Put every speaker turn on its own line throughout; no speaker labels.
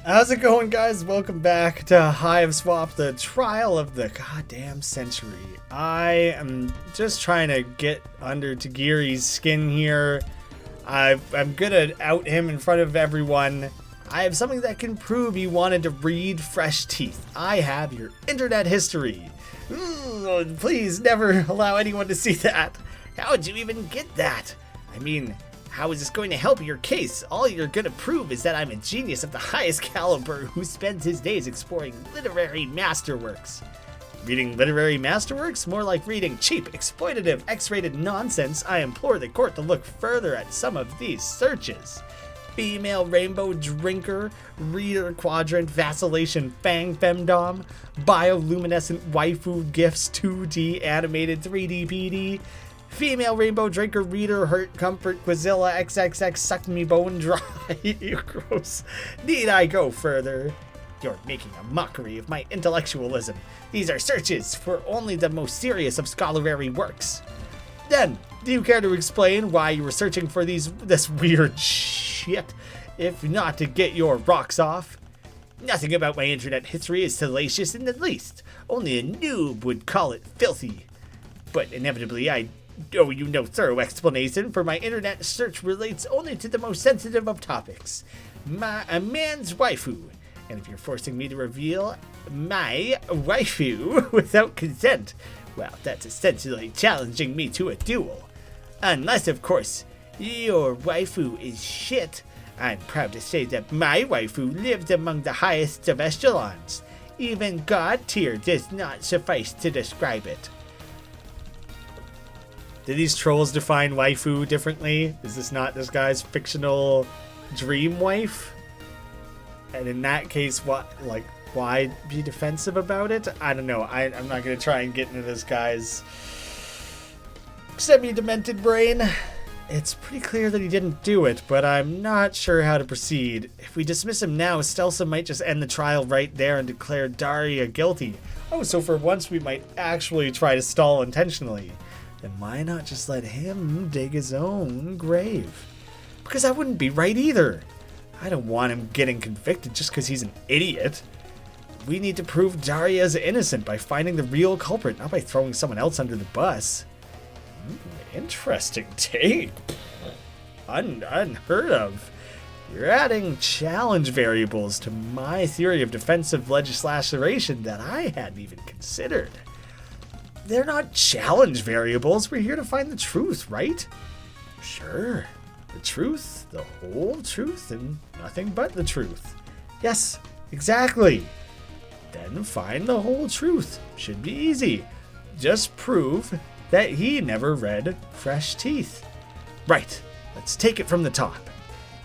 How's it going, guys? Welcome back to Hiveswap, the trial of the goddamn century. I am just trying to get under Tagiri's skin here. I'm gonna out him in front of everyone. I have something that can prove he wanted to read fresh teeth. I have your internet history. Please never allow anyone to see that. How would you even get that? I mean, how is this going to help your case? All you're going to prove is that I'm a genius of the highest caliber who spends his days exploring literary masterworks. Reading literary masterworks? More like reading cheap, exploitative, X-rated nonsense. I implore the court to look further at some of these searches. Female rainbow drinker, reader quadrant, vacillation fang femdom, bioluminescent waifu gifts 2D animated 3D PD, female rainbow drinker, reader, hurt, comfort, Quizilla, XXX, suck me bone dry. You're gross. Need I go further? You're making a mockery of my intellectualism. These are searches for only the most serious of scholarly works. Then, do you care to explain why you were searching for this weird shit, if not to get your rocks off? Nothing about my internet history is salacious in the least. Only a noob would call it filthy. But inevitably, I owe you no thorough explanation, for my internet search relates only to the most sensitive of topics. A man's waifu. And if you're forcing me to reveal my waifu without consent, well, that's essentially challenging me to a duel. Unless, of course, your waifu is shit. I'm proud to say that my waifu lived among the highest of echelons. Even God tier does not suffice to describe it. Did these trolls define waifu differently? Is this not this guy's fictional dream wife? And in that case, why be defensive about it? I don't know. I'm not going to try and get into this guy's semi-demented brain. It's pretty clear that he didn't do it, but I'm not sure how to proceed. If we dismiss him now, Stelsa might just end the trial right there and declare Daria guilty. Oh, so for once we might actually try to stall intentionally. Then why not just let him dig his own grave? Because that wouldn't be right either. I don't want him getting convicted just because he's an idiot. We need to prove Daria's innocent by finding the real culprit, not by throwing someone else under the bus. Interesting take. Unheard of. You're adding challenge variables to my theory of defensive legislation that I hadn't even considered. They're not challenge variables. We're here to find the truth, right? Sure. The truth, the whole truth, and nothing but the truth. Yes, exactly. Then find the whole truth. Should be easy. Just prove that he never read Fresh Teeth. Right, let's take it from the top.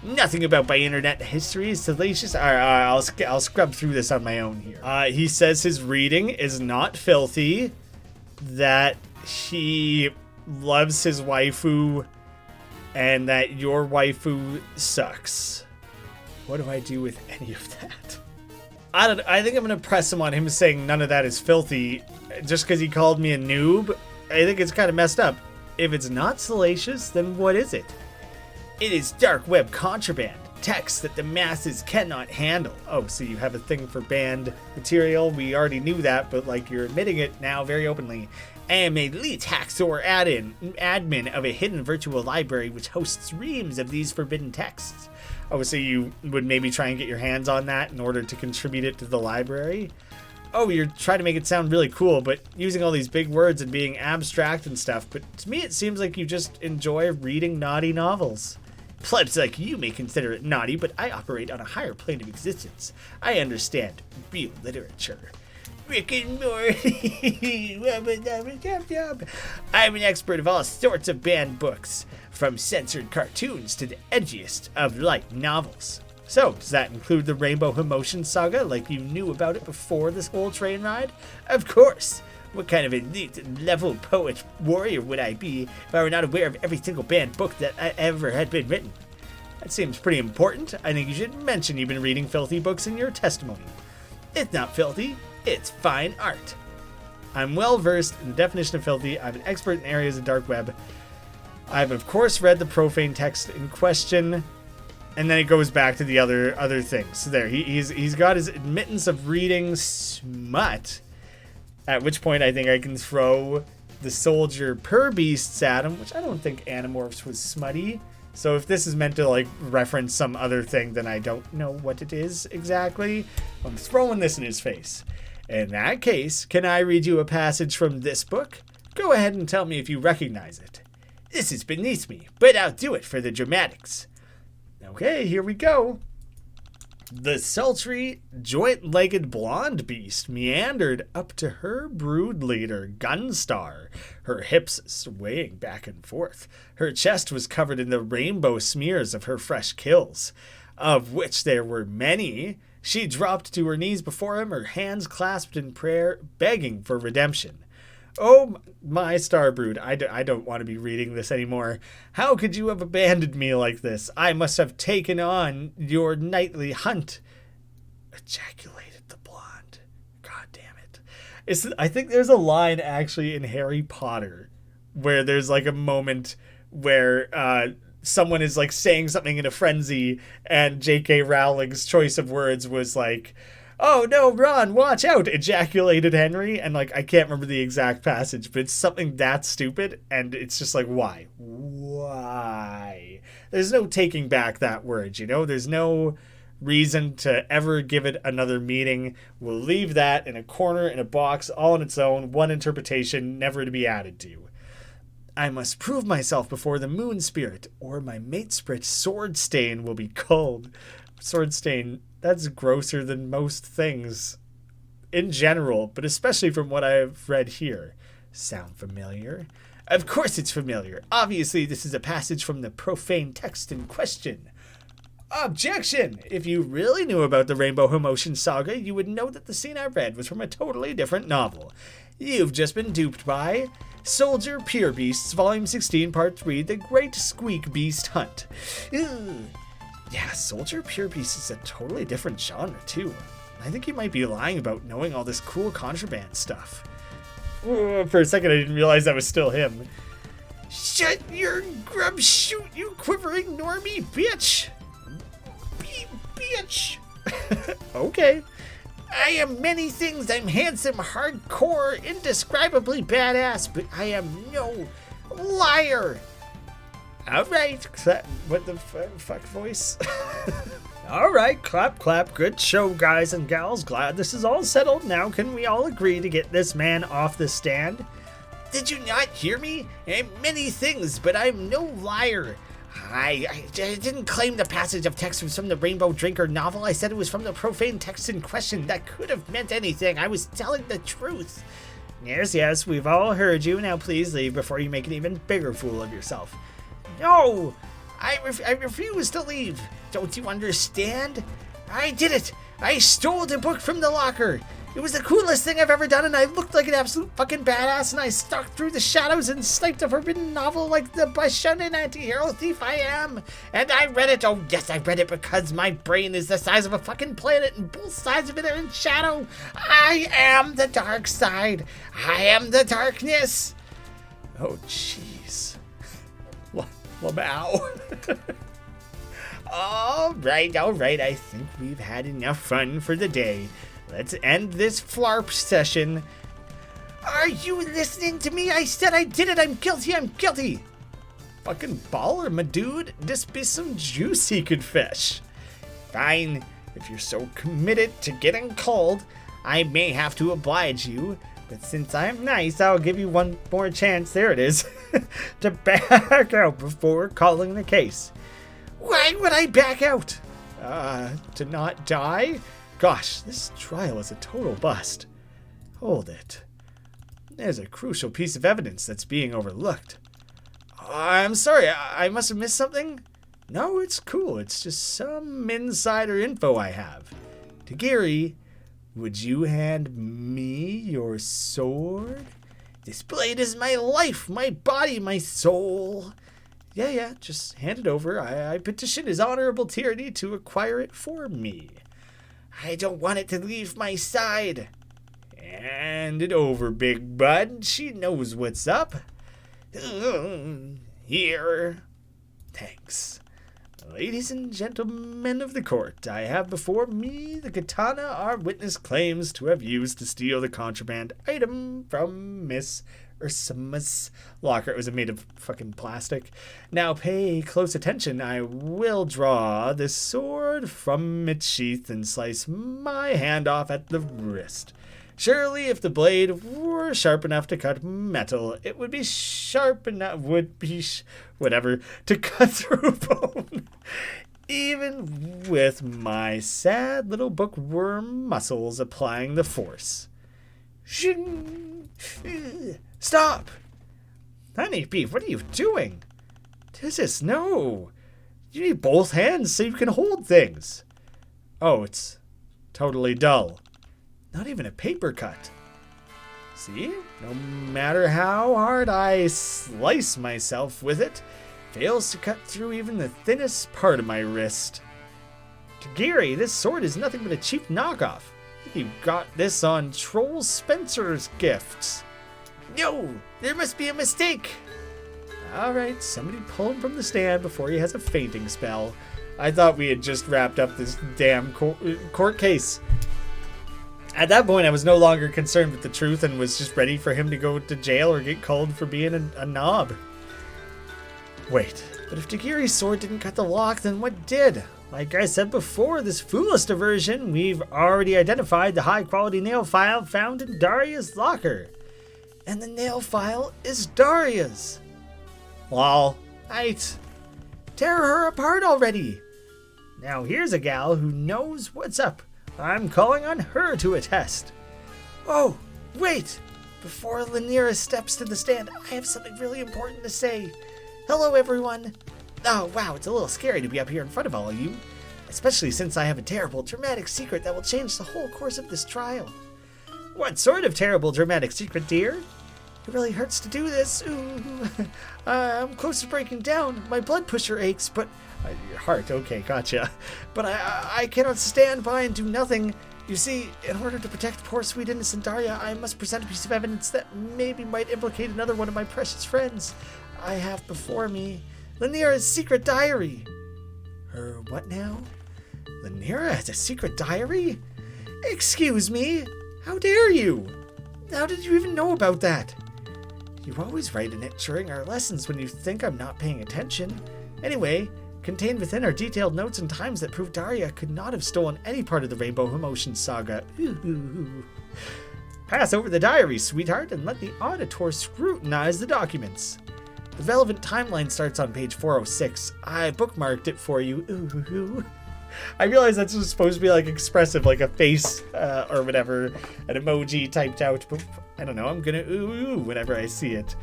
Nothing about my internet history is salacious. I'll scrub through this on my own here. He says his reading is not filthy, that he loves his waifu, and that your waifu sucks. What do I do with any of that? I think I'm going to press him on him saying none of that is filthy just because he called me a noob. I think it's kind of messed up. If it's not salacious, then what is it? It is dark web contraband. Text that the masses cannot handle. Oh, so you have a thing for banned material? We already knew that, but you're admitting it now very openly. I am a elite hacksaw admin of a hidden virtual library which hosts reams of these forbidden texts. Oh, so you would maybe try and get your hands on that in order to contribute it to the library? Oh, you're trying to make it sound really cool, but using all these big words and being abstract and stuff. But to me, it seems like you just enjoy reading naughty novels. Plebs like you may consider it naughty, but I operate on a higher plane of existence. I understand real literature. Rick and Morty. I'm an expert of all sorts of banned books, from censored cartoons to the edgiest of light novels. So, does that include the Rainbow Emotion Saga, like you knew about it before this whole train ride? Of course! What kind of elite level poet warrior would I be if I were not aware of every single banned book that ever had been written? That seems pretty important. I think you should mention you've been reading filthy books in your testimony. It's not filthy, it's fine art. I'm well versed in the definition of filthy. I'm an expert in areas of dark web. I've of course read the profane text in question, And then it goes back to the other things. So there, he's got his admittance of reading smut. At which point I think I can throw the soldier per beasts at him, which I don't think Animorphs was smutty. So if this is meant to like reference some other thing, then I don't know what it is exactly. I'm throwing this in his face. In that case, can I read you a passage from this book? Go ahead and tell me if you recognize it. This is beneath me, but I'll do it for the dramatics. Okay, here we go. The sultry, joint-legged blonde beast meandered up to her brood leader, Gunstar, her hips swaying back and forth. Her chest was covered in the rainbow smears of her fresh kills, of which there were many. She dropped to her knees before him, her hands clasped in prayer, begging for redemption. Oh, my starbrood, I don't want to be reading this anymore. How could you have abandoned me like this? I must have taken on your nightly hunt. Ejaculated the blonde. God damn it. I think there's a line actually in Harry Potter where there's like a moment where someone is like saying something in a frenzy and J.K. Rowling's choice of words was like, "Oh no, Ron, watch out," ejaculated Henry. And like, I can't remember the exact passage, but it's something that stupid. And it's just like, why? Why? There's no taking back that word, you know? There's no reason to ever give it another meaning. We'll leave that in a corner, in a box, all on its own, one interpretation, never to be added to. I must prove myself before the moon spirit, or my matesprit sword stain will be culled. Sword stain, that's grosser than most things in general, but especially from what I've read here. Sound familiar? Of course it's familiar. Obviously, this is a passage from the profane text in question. Objection! If you really knew about the Rainbow Emotion Saga, you would know that the scene I read was from a totally different novel. You've just been duped by Soldier Pure Beasts, Volume 16, Part 3, The Great Squeak Beast Hunt. Ugh. Yeah, Soldier Pure Beast is a totally different genre, too. I think he might be lying about knowing all this cool contraband stuff. For a second, I didn't realize that was still him. Shut your grub shoot, you quivering normie, bitch! Bitch! Okay. I am many things. I'm handsome, hardcore, indescribably badass, but I am no liar. All right, what the fuck voice? All right, clap, clap. Good show, guys and gals. Glad this is all settled. Now can we all agree to get this man off the stand? Did you not hear me? I'm many things, but I'm no liar. I didn't claim the passage of text was from the Rainbow Drinker novel. I said it was from the profane text in question. That could have meant anything. I was telling the truth. Yes, we've all heard you. Now please leave before you make an even bigger fool of yourself. No! I refuse to leave. Don't you understand? I did it! I stole the book from the locker. It was the coolest thing I've ever done, and I looked like an absolute fucking badass, and I stalked through the shadows and sniped a forbidden novel like the by-shunning anti-hero thief I am. And I read it. Oh, yes, I read it because my brain is the size of a fucking planet, and both sides of it are in shadow. I am the dark side. I am the darkness. Oh, jeez. Lamau. All right. I think we've had enough fun for the day. Let's end this flarp session. Are you listening to me? I said I did it. I'm guilty. Fucking baller, my dude. This be some juice he could fish. Fine. If you're so committed to getting cold, I may have to oblige you. But since I'm nice, I'll give you one more chance. There it is. To back out before calling the case. Why would I back out? To not die? Gosh, this trial is a total bust. Hold it. There's a crucial piece of evidence that's being overlooked. I'm sorry, I must have missed something? No, it's cool. It's just some insider info I have. Tagiri, would you hand me your sword? This blade is my life, my body, my soul. Yeah, just hand it over. I petition his honorable tyranny to acquire it for me. I don't want it to leave my side. Hand it over, big bud. She knows what's up. Here. Thanks. Ladies and gentlemen of the court, I have before me the katana our witness claims to have used to steal the contraband item from Miss Ursula's locker. It was made of fucking plastic. Now pay close attention. I will draw this sword from its sheath and slice my hand off at the wrist. Surely, if the blade were sharp enough to cut metal, it would be sharp enough, to cut through bone. Even with my sad little bookworm muscles applying the force. Stop! Honey Beef, what are you doing? No. You need both hands so you can hold things. Oh, it's totally dull. Not even a paper cut. See? No matter how hard I slice myself with it, fails to cut through even the thinnest part of my wrist. Tagiri, this sword is nothing but a cheap knockoff. You got this on Troll Spencer's gifts. No, there must be a mistake. Alright, somebody pull him from the stand before he has a fainting spell. I thought we had just wrapped up this damn court case. At that point, I was no longer concerned with the truth and was just ready for him to go to jail or get culled for being a knob. Wait, but if Tagiri's sword didn't cut the lock, then what did? Like I said before, this foolish diversion, we've already identified the high-quality nail file found in Daria's locker. And the nail file is Daria's. Lol. Tear her apart already. Now here's a gal who knows what's up. I'm calling on her to attest. Oh, wait! Before Laniera steps to the stand, I have something really important to say. Hello, everyone. Oh, wow, it's a little scary to be up here in front of all of you. Especially since I have a terrible, dramatic secret that will change the whole course of this trial. What sort of terrible, dramatic secret, dear? It really hurts to do this. Ooh. I'm close to breaking down. My blood pressure aches, but... your heart, okay, gotcha. But I cannot stand by and do nothing. You see, in order to protect poor sweet innocent Daria, I must present a piece of evidence that maybe might implicate another one of my precious friends. I have before me Laniera's secret diary. Her what now? Laniera has a secret diary? Excuse me? How dare you? How did you even know about that? You always write in it during our lessons when you think I'm not paying attention. Anyway, contained within are detailed notes and times that prove Daria could not have stolen any part of the Rainbow Emotion saga. Ooh. Pass over the diary, sweetheart, and let the auditor scrutinize the documents. The relevant timeline starts on page 406. I bookmarked it for you. Ooh. I realize that's supposed to be like expressive, like a face or whatever, an emoji typed out, but I don't know, I'm gonna ooh whenever I see it.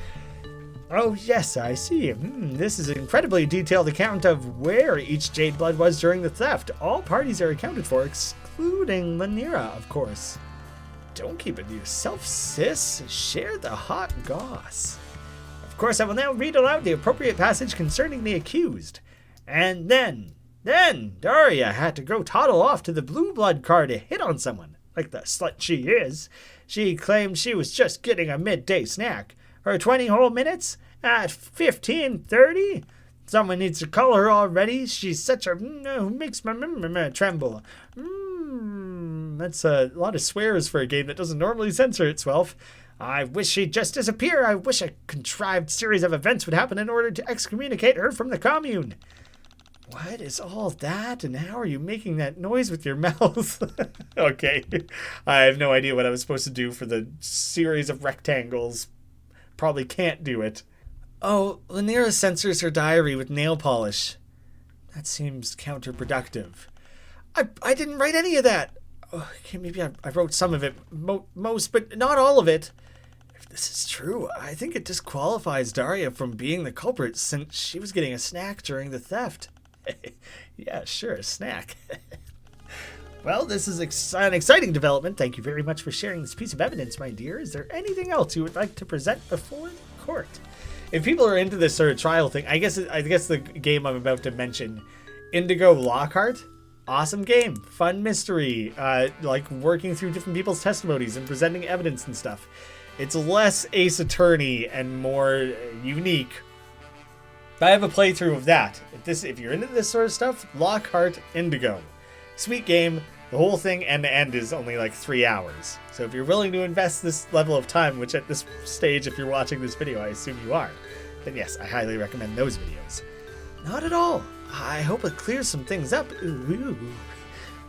Oh yes, I see. This is an incredibly detailed account of where each jade blood was during the theft. All parties are accounted for, excluding Laniera, of course. Don't keep it to yourself, sis. Share the hot goss. Of course, I will now read aloud the appropriate passage concerning the accused. And then Daria had to go toddle off to the blue blood car to hit on someone. Like the slut she is. She claimed she was just getting a midday snack. Her 20 whole minutes at 15:30? Someone needs to call her already. She's such a... who makes my tremble. That's a lot of swears for a game that doesn't normally censor itself. I wish she'd just disappear. I wish a contrived series of events would happen in order to excommunicate her from the commune. What is all that, and how are you making that noise with your mouth? Okay, I have no idea what I was supposed to do for the series of rectangles. Probably can't do it. Oh, Laniera censors her diary with nail polish. That seems counterproductive. I didn't write any of that. Okay, maybe I wrote some of it, most, but not all of it. If this is true, I think it disqualifies Daria from being the culprit since she was getting a snack during the theft. Yeah, sure, a snack. Well, this is an exciting development. Thank you very much for sharing this piece of evidence, my dear. Is there anything else you would like to present before the court? If people are into this sort of trial thing, I guess the game I'm about to mention, Indigo Lockhart, awesome game, fun mystery, like working through different people's testimonies and presenting evidence and stuff. It's less Ace Attorney and more unique. But I have a playthrough of that. If you're into this sort of stuff, Lockhart Indigo. Sweet game. The whole thing end to end is only like 3 hours. So if you're willing to invest this level of time, which at this stage, if you're watching this video, I assume you are, then yes, I highly recommend those videos. Not at all. I hope it clears some things up. Ooh.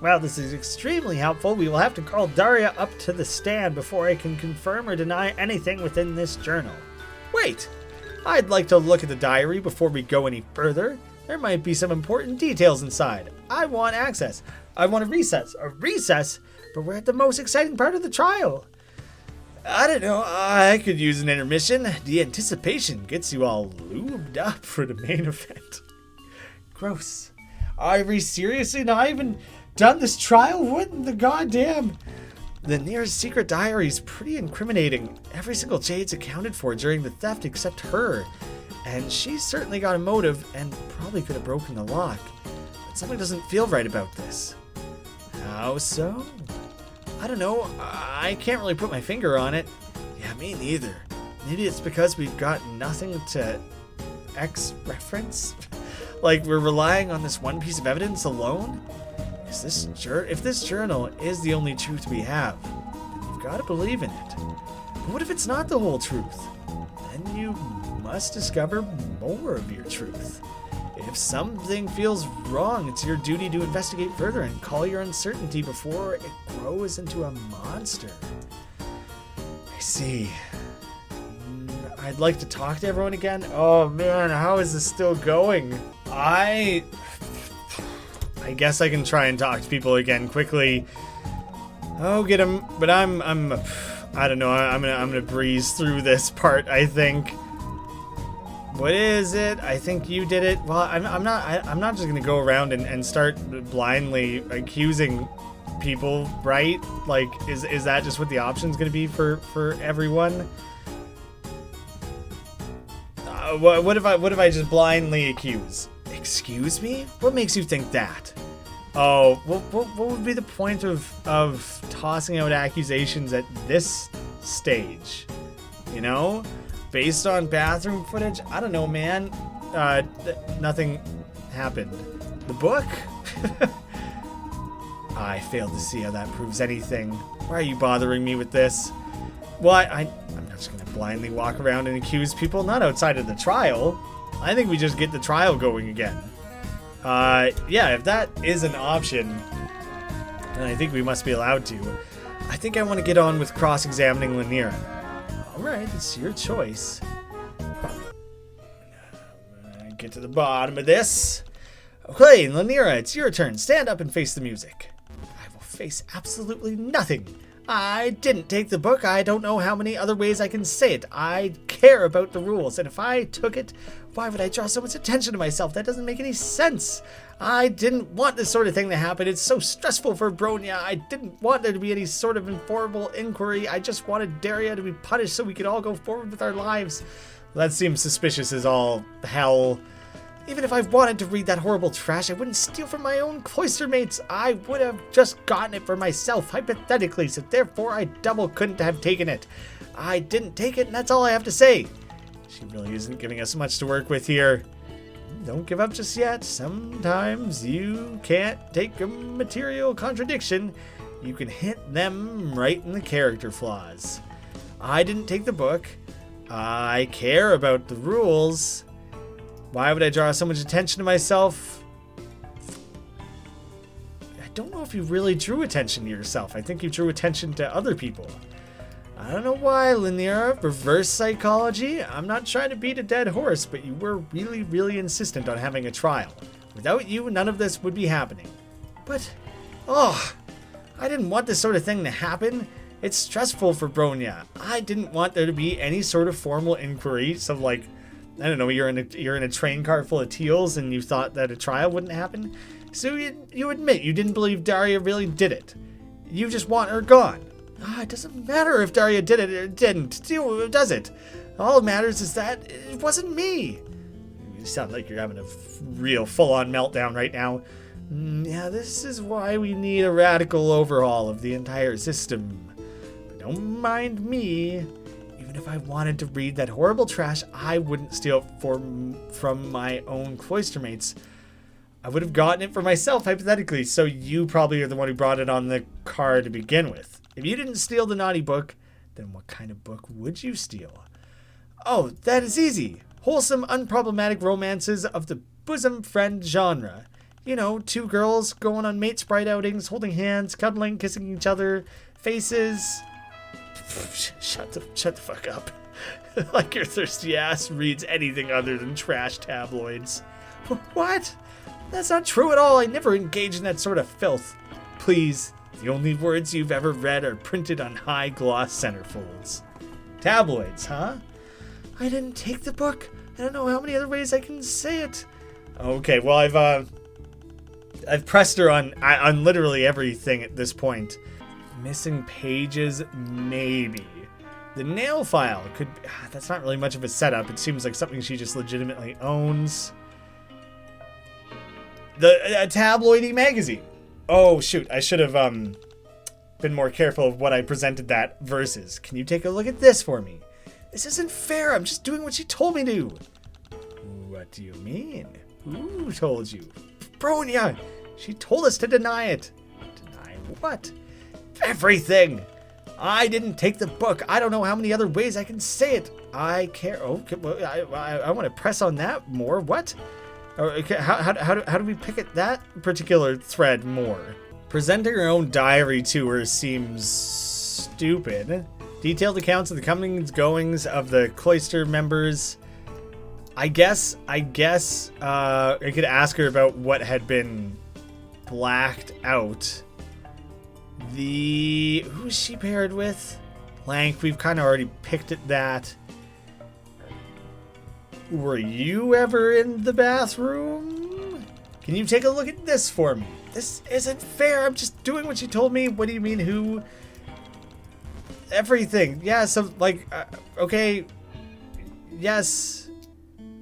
Well, this is extremely helpful. We will have to call Daria up to the stand before I can confirm or deny anything within this journal. Wait! I'd like to look at the diary before we go any further. There might be some important details inside. I want access. I want a recess. A recess? But we're at the most exciting part of the trial. I don't know. I could use an intermission. The anticipation gets you all lubed up for the main event. Gross. Are we seriously not even done this trial? What in the goddamn? Laniera's secret diary is pretty incriminating. Every single Jade's accounted for during the theft except her. And she's certainly got a motive and probably could have broken the lock. But something doesn't feel right about this. How so? I don't know. I can't really put my finger on it. Yeah, me neither. Maybe it's because we've got nothing to X-reference? Like we're relying on this one piece of evidence alone? If this journal is the only truth we have, then you've got to believe in it. But what if it's not the whole truth? Then you must discover more of your truth. If something feels wrong, it's your duty to investigate further and call your uncertainty before it grows into a monster. I see. I'd like to talk to everyone again. Oh man, how is this still going? I guess I can try and talk to people again quickly. Oh, get him. But I don't know. I'm gonna breeze through this part, I think. What is it? I think you did it. Well, I'm not just gonna go around and start blindly accusing people, right? Like, is that just what the option's gonna be for everyone? What if I just blindly accuse? Excuse me? What makes you think that? Oh, what would be the point of tossing out accusations at this stage? You know? Based on bathroom footage? I don't know, man. Nothing happened. The book? I failed to see how that proves anything. Why are you bothering me with this? Well, I'm not just gonna blindly walk around and accuse people, not outside of the trial. I think we just get the trial going again. Yeah, if that is an option, and I think we must be allowed to, I think I want to get on with cross-examining Laniera. Alright, it's your choice. Get to the bottom of this. Okay, Laniera, it's your turn. Stand up and face the music. I will face absolutely nothing. I didn't take the book. I don't know how many other ways I can say it. I care about the rules, and if I took it, why would I draw so much attention to myself? That doesn't make any sense. I didn't want this sort of thing to happen. It's so stressful for Bronya. I didn't want there to be any sort of informal inquiry. I just wanted Daria to be punished so we could all go forward with our lives. That seems suspicious as all hell. Even if I wanted to read that horrible trash, I wouldn't steal from my own cloister mates. I would have just gotten it for myself, hypothetically, so therefore I double couldn't have taken it. I didn't take it, and that's all I have to say. She really isn't giving us much to work with here. Don't give up just yet. Sometimes you can't take a material contradiction. You can hit them right in the character flaws. I didn't take the book. I care about the rules. Why would I draw so much attention to myself? I don't know if you really drew attention to yourself. I think you drew attention to other people. I don't know why, Laniera. Reverse psychology? I'm not trying to beat a dead horse, but you were really, really insistent on having a trial. Without you, none of this would be happening. But, I didn't want this sort of thing to happen. It's stressful for Bronya. I didn't want there to be any sort of formal inquiry, so like, I don't know, you're in a train car full of teals and you thought that a trial wouldn't happen. So you admit you didn't believe Daria really did it. You just want her gone. It doesn't matter if Daria did it or didn't, does it? All that matters is that it wasn't me. You sound like you're having a real full-on meltdown right now. Yeah, this is why we need a radical overhaul of the entire system. But don't mind me. Even Even if I wanted to read that horrible trash, I wouldn't steal it from my own cloister mates. I would have gotten it for myself, hypothetically, so you probably are the one who brought it on the car to begin with. If you didn't steal the naughty book, then what kind of book would you steal? Oh, that is easy. Wholesome, unproblematic romances of the bosom friend genre. You know, two girls going on mate sprite outings, holding hands, cuddling, kissing each other, faces. Shut the fuck up. Like your thirsty ass reads anything other than trash tabloids. What? That's not true at all. I never engage in that sort of filth. Please, the only words you've ever read are printed on high gloss centerfolds. Tabloids, huh? I didn't take the book. I don't know how many other ways I can say it. Okay, well I've pressed her on literally everything at this point. Missing pages, maybe. The nail file could be, that's not really much of a setup. It seems like something she just legitimately owns. A tabloidy magazine. Oh shoot, I should have been more careful of what I presented that versus. Can you take a look at this for me? This isn't fair. I'm just doing what she told me to. What do you mean? Who told you? Bronya! She told us to deny it. Deny what? Everything! I didn't take the book. I don't know how many other ways I can say it. I care. Okay, well, I want to press on that more. What? Okay, how do we pick at that particular thread more? Presenting her own diary to her seems stupid. Detailed accounts of the comings, goings of the cloister members. I guess I could ask her about what had been blacked out. Who's she paired with? Blank. We've kind of already picked at that. Were you ever in the bathroom? Can you take a look at this for me? This isn't fair. I'm just doing what she told me. What do you mean, who? Everything. Yeah, so, like, okay. Yes.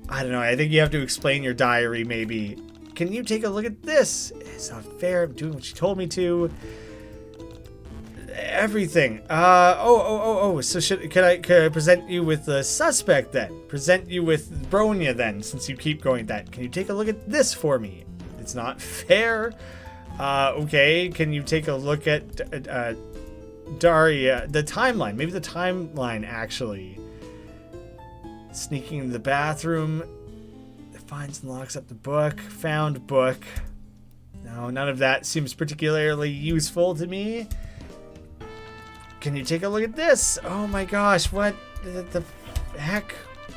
I don't know. I think you have to explain your diary, maybe. Can you take a look at this? It's not fair. I'm doing what she told me to. Everything. So could I present you with the suspect then? Present you with Bronya then, since you keep going that. Can you take a look at this for me? It's not fair. Okay. Can you take a look at Daria, the timeline? Maybe the timeline actually. Sneaking into the bathroom. Finds and locks up the book. Found book. No, none of that seems particularly useful to me. Can you take a look at this? Oh my gosh, what the heck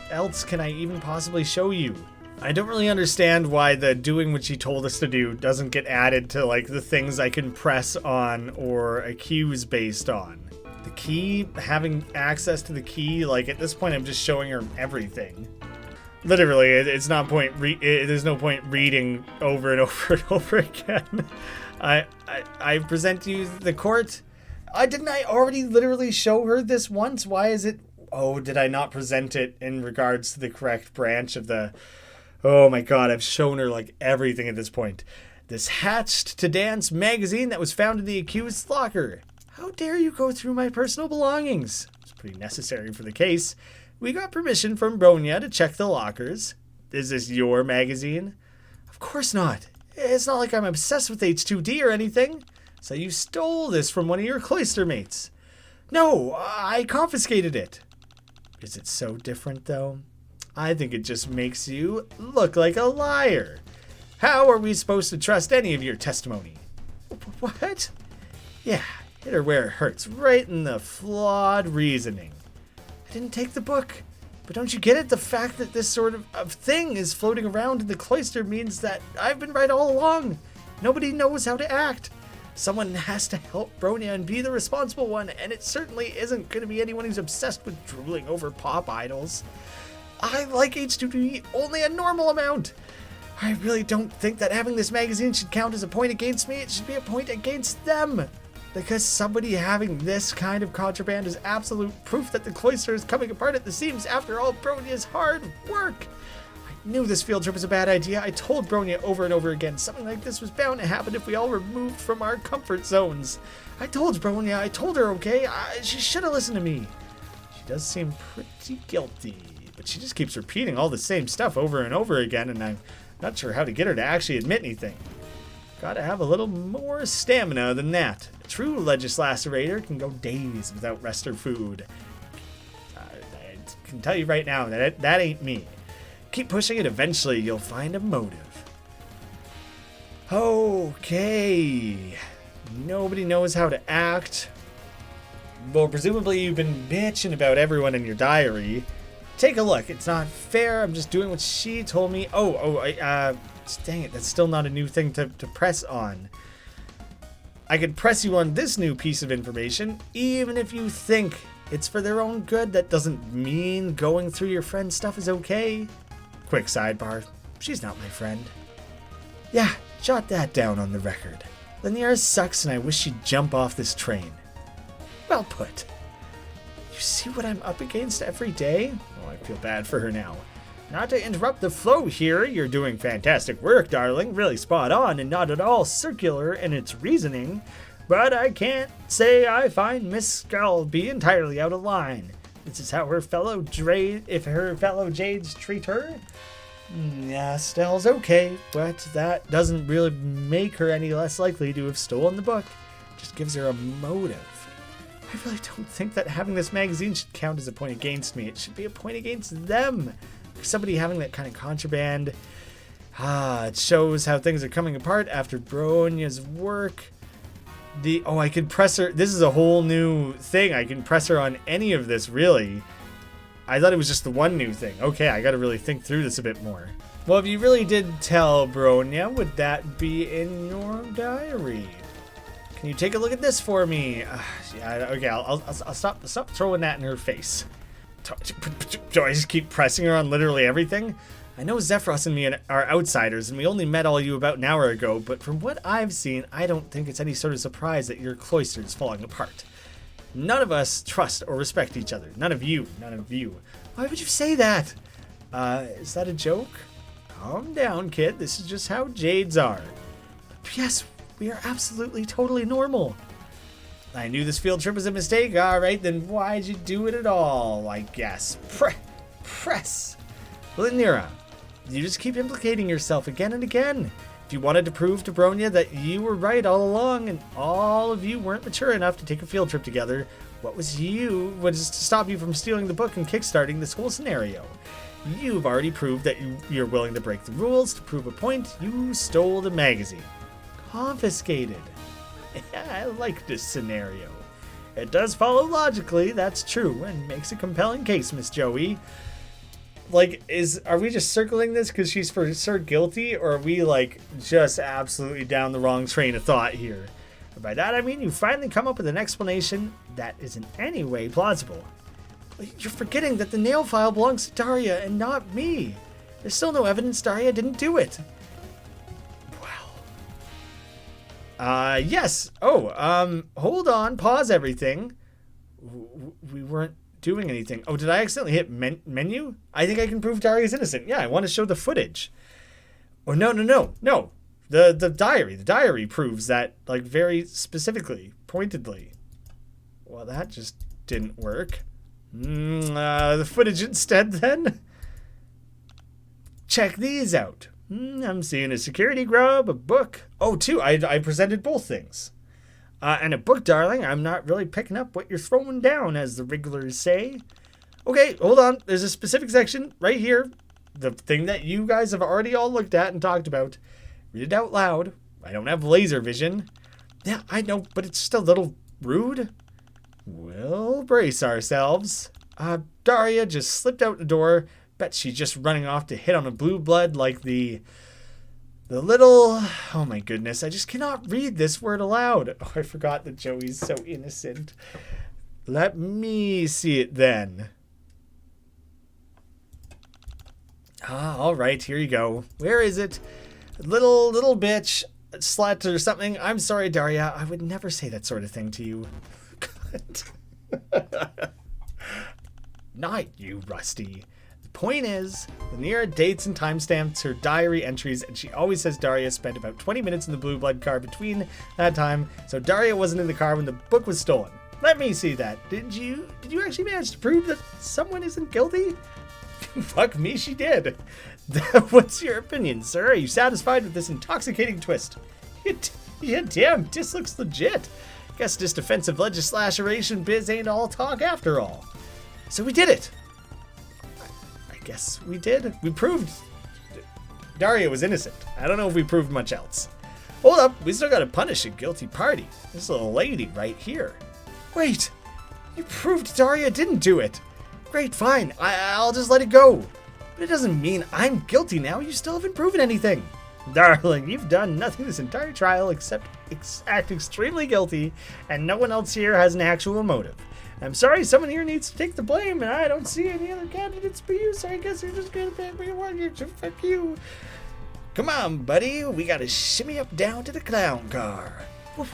else can I even possibly show you? I don't really understand why the doing what she told us to do doesn't get added to like the things I can press on or accuse based on. The key, having access to the key, like at this point I'm just showing her everything. Literally, it's not there's no point reading over and over and over again. I present to you the court. Didn't I already literally show her this once? Why is it... Oh, did I not present it in regards to the correct branch of the... Oh my god, I've shown her like everything at this point. This Hatched to Dance magazine that was found in the accused's locker. How dare you go through my personal belongings? It's pretty necessary for the case. We got permission from Bronya to check the lockers. Is this your magazine? Of course not. It's not like I'm obsessed with H2D or anything. So you stole this from one of your cloister mates. No, I confiscated it. Is it so different, though? I think it just makes you look like a liar. How are we supposed to trust any of your testimony? What? Yeah, hit her where it hurts, right in the flawed reasoning. I didn't take the book. But don't you get it? The fact that this sort of thing is floating around in the cloister means that I've been right all along. Nobody knows how to act. Someone has to help Bronya and be the responsible one, and it certainly isn't going to be anyone who's obsessed with drooling over pop idols. I like H2D only a normal amount. I really don't think that having this magazine should count as a point against me. It should be a point against them. Because somebody having this kind of contraband is absolute proof that the cloister is coming apart at the seams after all Bronya's hard work. I knew this field trip was a bad idea. I told Bronya over and over again something like this was bound to happen if we all were moved from our comfort zones. I told Bronya, I told her, okay? She should have listened to me. She does seem pretty guilty, but she just keeps repeating all the same stuff over and over again, and I'm not sure how to get her to actually admit anything. Gotta have a little more stamina than that. A true legislacerator can go days without rest or food. I can tell you right now that that ain't me. Keep pushing it, eventually you'll find a motive. Okay. Nobody knows how to act. Well, presumably you've been bitching about everyone in your diary. Take a look. It's not fair. I'm just doing what she told me. Dang it. That's still not a new thing to press on. I could press you on this new piece of information. Even if you think it's for their own good, that doesn't mean going through your friend's stuff is okay. Quick sidebar. She's not my friend. Yeah, jot that down on the record. Laniera sucks and I wish she'd jump off this train. Well put. You see what I'm up against every day? Oh, I feel bad for her now. Not to interrupt the flow here, you're doing fantastic work, darling. Really spot on and not at all circular in its reasoning. But I can't say I find Miss Scalby entirely out of line. This is how her fellow Jades treat her? Yeah, Stell's okay, but that doesn't really make her any less likely to have stolen the book. Just gives her a motive. I really don't think that having this magazine should count as a point against me. It should be a point against them. For somebody having that kind of contraband. It shows how things are coming apart after Bronya's work. I can press her. This is a whole new thing. I can press her on any of this, really. I thought it was just the one new thing. Okay, I gotta really think through this a bit more. Well, if you really did tell Bronya, would that be in your diary? Can you take a look at this for me? Yeah, okay, I'll stop throwing that in her face. Do I just keep pressing her on literally everything? I know Xefros and me are outsiders, and we only met all you about an hour ago, but from what I've seen, I don't think it's any sort of surprise that your cloister is falling apart. None of us trust or respect each other. None of you. Why would you say that? Is that a joke? Calm down, kid. This is just how Jades are. Yes, we are absolutely, totally normal. I knew this field trip was a mistake. All right, then why'd you do it at all, I guess? Press. Laniera, you just keep implicating yourself again and again. If you wanted to prove to Bronya that you were right all along and all of you weren't mature enough to take a field trip together, what was to stop you from stealing the book and kickstarting this whole scenario? You've already proved that you're willing to break the rules to prove a point. You stole the magazine. Confiscated. I like this scenario. It does follow logically, that's true, and makes a compelling case, Miss Joey. Like, are we just circling this because she's for sure guilty, or are we, like, just absolutely down the wrong train of thought here? And by that I mean you finally come up with an explanation that is in any way plausible. You're forgetting that the nail file belongs to Daria and not me. There's still no evidence Daria didn't do it. Well. Yes. Hold on. Pause everything. We weren't doing anything. Oh, did I accidentally hit menu? I think I can prove Daria's innocent. Yeah, I want to show the footage. Oh, no. The diary. The diary proves that, like, very specifically, pointedly. Well, that just didn't work. The footage instead, then? Check these out. I'm seeing a security grub, a book. Oh, two. I presented both things. And a book, darling. I'm not really picking up what you're throwing down, as the wrigglers say. Okay, hold on. There's a specific section right here. The thing that you guys have already all looked at and talked about. Read it out loud. I don't have laser vision. Yeah, I know, but it's just a little rude. We'll brace ourselves. Daria just slipped out the door. Bet she's just running off to hit on a blue blood like the little... Oh my goodness, I just cannot read this word aloud. Oh, I forgot that Joey's so innocent. Let me see it then. All right, here you go. Where is it? Little bitch, slut or something. I'm sorry, Daria. I would never say that sort of thing to you. God. Not you, Rusty. The point is, Laniera dates and timestamps her diary entries, and she always says Daria spent about 20 minutes in the blue blood car between that time, so Daria wasn't in the car when the book was stolen. Let me see that. Did you actually manage to prove that someone isn't guilty? Fuck me, she did. What's your opinion, sir? Are you satisfied with this intoxicating twist? Yeah, damn, this looks legit. Guess this defensive legislation biz ain't all talk after all. So we did it. I guess we did. We proved Daria was innocent. I don't know if we proved much else. Hold up, we still gotta punish a guilty party. This little lady right here. Wait, you proved Daria didn't do it. Great, fine, I'll just let it go. But it doesn't mean I'm guilty now. You still haven't proven anything. Darling, you've done nothing this entire trial except act extremely guilty, and no one else here has an actual motive. I'm sorry, someone here needs to take the blame, and I don't see any other candidates but you, so I guess you're just gonna pick me one. Fuck you. Come on, buddy, we gotta shimmy up down to the clown car.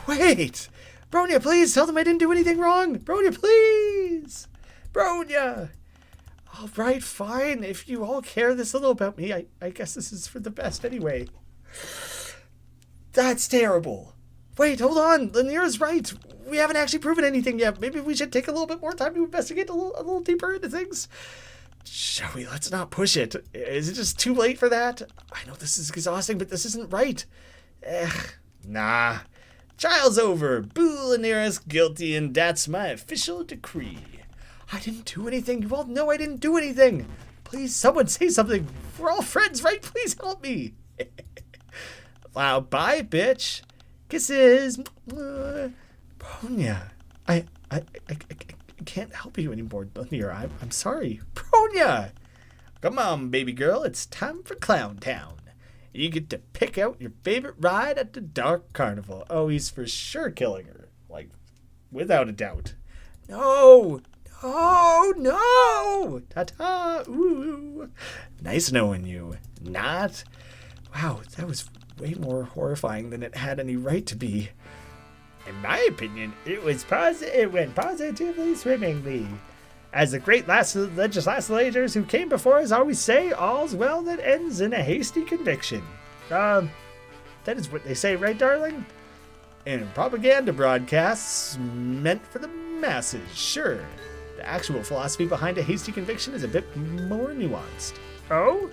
Wait! Bronya, please, tell them I didn't do anything wrong! Bronya, please! Bronya! Alright, fine, if you all care this little about me, I guess this is for the best anyway. That's terrible. Wait, hold on, Laniera's right. We haven't actually proven anything yet. Maybe we should take a little bit more time to investigate a little deeper into things. Shall we? Let's not push it. Is it just too late for that? I know this is exhausting, but this isn't right. Nah. Trial's over. Boo, Laniera's guilty, and that's my official decree. I didn't do anything. You all know I didn't do anything. Please, someone say something. We're all friends, right? Please help me. Wow, bye, bitch. Kisses. Bronya. I can't help you anymore, Laniera. I'm sorry. Bronya! Come on, baby girl. It's time for Clown Town. You get to pick out your favorite ride at the Dark Carnival. Oh, he's for sure killing her. Like, without a doubt. No! No! No! Ta-ta! Ooh! Nice knowing you. Not? Wow, that was way more horrifying than it had any right to be. In my opinion, it went positively swimmingly. As the great legislators who came before us always say, all's well that ends in a hasty conviction. That is what they say, right, darling? In propaganda broadcasts meant for the masses, sure. The actual philosophy behind a hasty conviction is a bit more nuanced. Oh?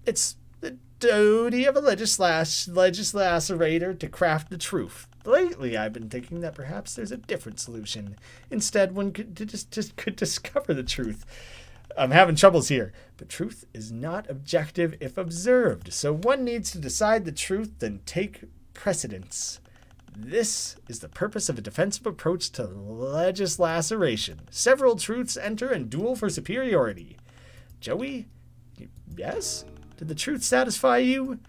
It's the duty of a legislator to craft the truth. Lately, I've been thinking that perhaps there's a different solution. Instead, one could could discover the truth. I'm having troubles here. But truth is not objective if observed, so one needs to decide the truth, then take precedence. This is the purpose of a defensive approach to legislation. Several truths enter and duel for superiority. Joey? Yes? Did the truth satisfy you?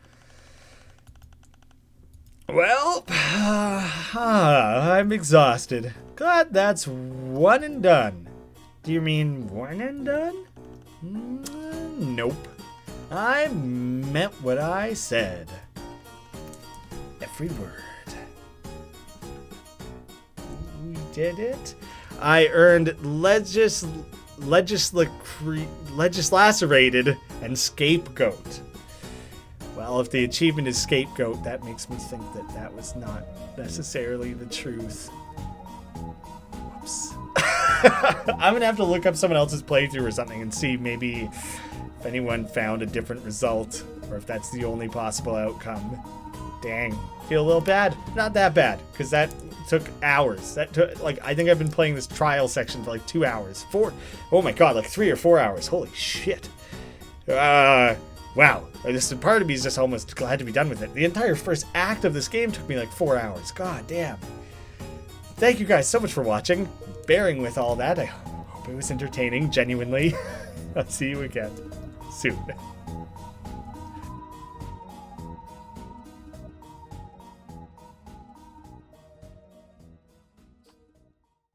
Well, I'm exhausted. Glad that's one and done. Do you mean one and done? Nope. I meant what I said. Every word. We did it. I earned legislacerated and scapegoat. Well, if the achievement is scapegoat, that makes me think that that was not necessarily the truth. Whoops. I'm going to have to look up someone else's playthrough or something and see maybe if anyone found a different result or if that's the only possible outcome. Dang. Feel a little bad? Not that bad, because that took hours. That took, like, I think I've been playing this trial section for like 2 hours. Oh my god, like 3 or 4 hours. Holy shit. Wow, this part of me is just almost glad to be done with it. The entire first act of this game took me like 4 hours. God damn. Thank you guys so much for watching, bearing with all that. I hope it was entertaining, genuinely. I'll see you again soon.